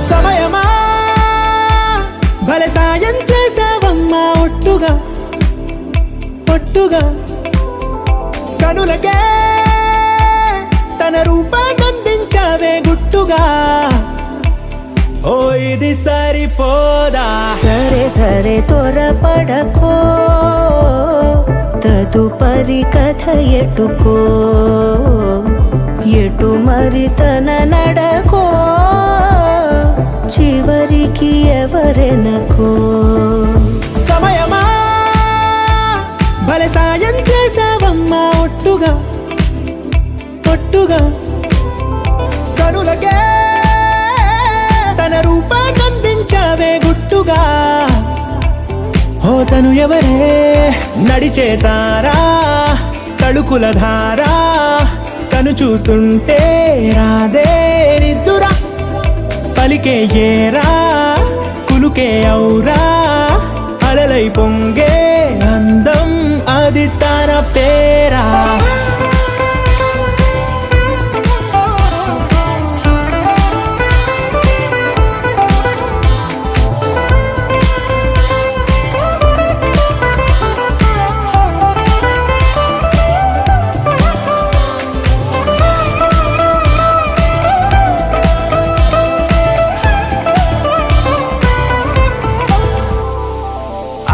సమయమా భలే సాయం చేసావమ్మా ఒట్టుగా ఒట్టుగా కనులకే తన రూపాన్నందించావే గుట్టుగా ఓ ఇది సరిపోదా సరే సరే త్వరపడకో తదుపరి కథ ఎటుకో ఎటు మరి తన నడకో చివరికి ఎవరెనకో సమయమా భలే సాయం చేసావమ్మా ఒట్టుగా ఒట్టుగా కనులకే తన రూపాన్నందించావే గుట్టుగా ఓ తను ఎవరే నడిచే తారా తడుకుల ధారా తను చూస్తుంటే రాదే నిద్దురా పలికే ఏరా కులుకే ఔరా అలలై పొంగే అందం అది తన పేరా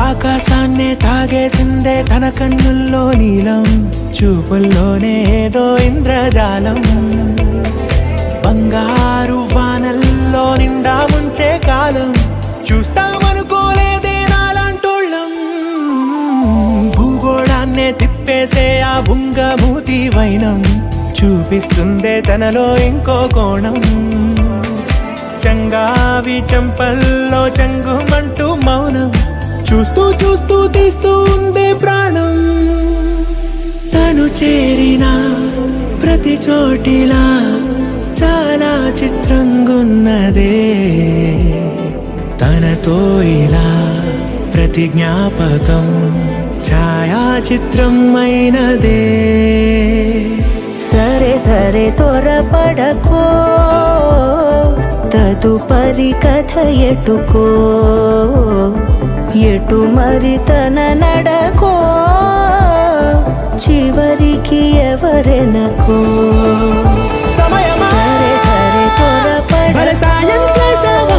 ఆకాశాన్నే తాగేసిందే తన కన్నుల్లో నీలం చూపుల్లోనే ఏదో ఇంద్రజాలం బంగారు వానల్లో నిండా ముంచే కాలం చూస్తామనుకోలేదే నాలాంటోళ్ళం భూగోళాన్నే తిప్పేసే ఆ బుంగమూతి వైనం చూపిస్తుందే తనలో ఇంకో కోణం చంగావి చంపల్లో చంగుమంటూ మౌనం చూస్తూ చూస్తూ తీస్తూ ఉందే ప్రాణం తను చేరిన ప్రతి చోటిలా చాలా చిత్రంగున్నదే తనతో ఇలా ప్రతి జ్ఞాపకం ఛాయాచిత్రం అయినదే సరే సరే త్వరపడకో తదుపరి కథ ఎటుకో ఎటు మరి తన నడకో చివరికి ఎవరెనకో సమయమా సరే సరే త్వరపడకో సాయం చేసావా